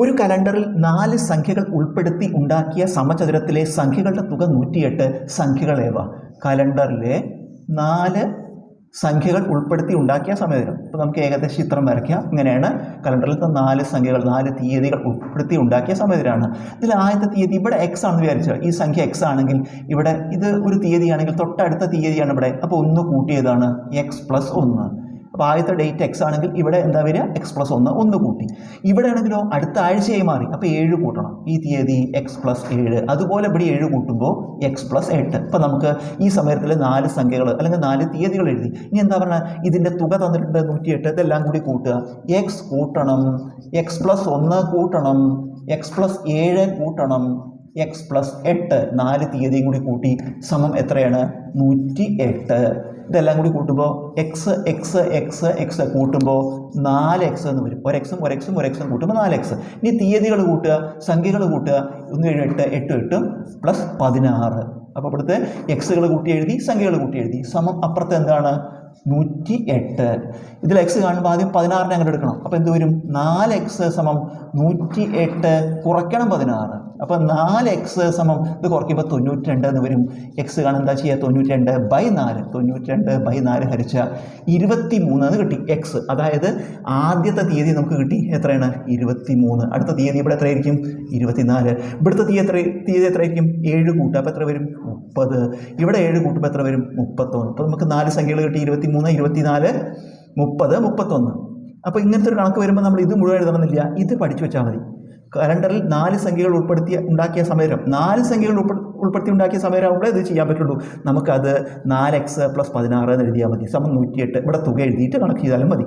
ഒരു കലണ്ടറിൽ 4 സംഖ്യകൾ ഉൾപ്പെടുത്തി ഉണ്ടാക്കിയ സമചതുരത്തിലെ സംഖ്യകളുടെ തുക 108 സംഖ്യകളേവ. കലണ്ടറിലെ 4 സംഖ്യകൾ ഉൾപ്പെടുത്തി ഉണ്ടാക്കിയ സമചതുരം. ഇപ്പോൾ നമുക്ക് ഏകദേശ ചിത്രം വരയ്ക്കാം. ഇങ്ങനെയാണ് കലണ്ടറിലത്തെ 4 സംഖ്യകൾ, 4 തീയതികൾ ഉൾപ്പെടുത്തി ഉണ്ടാക്കിയ സമചതുരമാണ്. ഇതിൽ ആദ്യത്തെ തീയതി ഇവിടെ എക്സ് ആണെന്ന് വിചാരിച്ചാൽ, ഈ സംഖ്യ എക്സ് ആണെങ്കിൽ ഇവിടെ ഇത് ഒരു തീയതിയാണെങ്കിൽ തൊട്ടടുത്ത തീയതിയാണ് ഇവിടെ. അപ്പോൾ 1 കൂട്ടിയതാണ് x+1. അപ്പോൾ ആദ്യത്തെ ഡേറ്റ് എക്സ് ആണെങ്കിൽ ഇവിടെ എന്താ വരിക? x+1 കൂട്ടി. ഇവിടെ ആണെങ്കിലോ അടുത്ത ആഴ്ചയായി മാറി. അപ്പോൾ 7 കൂട്ടണം. ഈ തീയതി x+7. അതുപോലെ ഇവിടെ 7 കൂട്ടുമ്പോൾ x+8. ഇപ്പോൾ നമുക്ക് ഈ സമയത്തിൽ 4 സംഖ്യകൾ അല്ലെങ്കിൽ 4 തീയതികൾ എഴുതി. ഇനി എന്താ പറയുക? ഇതിൻ്റെ തുക തന്നിട്ടുണ്ട് 108. ഇതെല്ലാം കൂടി കൂട്ടുക. x കൂട്ടണം, x+1 കൂട്ടണം, x+7 കൂട്ടണം, x+8 4 തീയതിയും കൂടി കൂട്ടി സമം എത്രയാണ്? 108. ഇതെല്ലാം കൂടി കൂട്ടുമ്പോൾ x കൂട്ടുമ്പോൾ 4x എന്ന് വരും. ഒരെക്സും കൂട്ടുമ്പോൾ 4x. ഇനി തീയതികൾ കൂട്ടുക, സംഖ്യകൾ കൂട്ടുക. 1 7 8 +16. അപ്പോൾ ഇവിടുത്തെ എക്സുകൾ കൂട്ടി എഴുതി, സംഖ്യകൾ കൂട്ടി എഴുതി. സമം അപ്പുറത്ത് എന്താണ്? 108. ഇതിൽ എക്സ് കാണുമ്പോൾ ആദ്യം 16 അങ്ങോട്ട് എടുക്കണം. അപ്പോൾ എന്ത് വരും? 4x = 108 കുറയ്ക്കണം 16. അപ്പോൾ 4x = ഇത് കുറയ്ക്കുമ്പോൾ 92 എന്ന് വരും. എക്സ് കാണാൻ എന്താ ചെയ്യുക? 92/4. 92/4 ഹരിച്ച 23 എന്ന് കിട്ടി എക്സ്. അതായത് ആദ്യത്തെ തീയതി നമുക്ക് കിട്ടി എത്രയാണ്? 23. അടുത്ത തീയതി ഇവിടെ എത്രയായിരിക്കും? 24. ഇവിടുത്തെ തീയതി എത്രയായിരിക്കും? 7 കൂട്ടുക. അപ്പോൾ എത്ര വരും? 30. ഇവിടെ 7 കൂട്ടുമ്പോൾ എത്ര വരും? 31. അപ്പോൾ നമുക്ക് 4 സംഖ്യകൾ കിട്ടി. 23, 24, 30, 31. അപ്പോൾ ഇങ്ങനത്തെ ഒരു കണക്ക് വരുമ്പോൾ നമ്മൾ ഇത് മുഴുവൻ എഴുതണമെന്നില്ല, ഇത് പഠിച്ചു വെച്ചാൽ മതി. കലണ്ടറിൽ 4 സംഖ്യകൾ ഉണ്ടാക്കിയ സമയം, 4 സംഖ്യകൾ ഉൾപ്പെടുത്തി ഉണ്ടാക്കിയ സമയമാകുമ്പോഴേ ഇത് ചെയ്യാൻ പറ്റുള്ളൂ. നമുക്കത് 4x + 16 എന്ന് എഴുതിയാൽ മതി. സമം 108. ഇവിടെ തുക എഴുതിയിട്ട് കണക്ക് ചെയ്താലും മതി.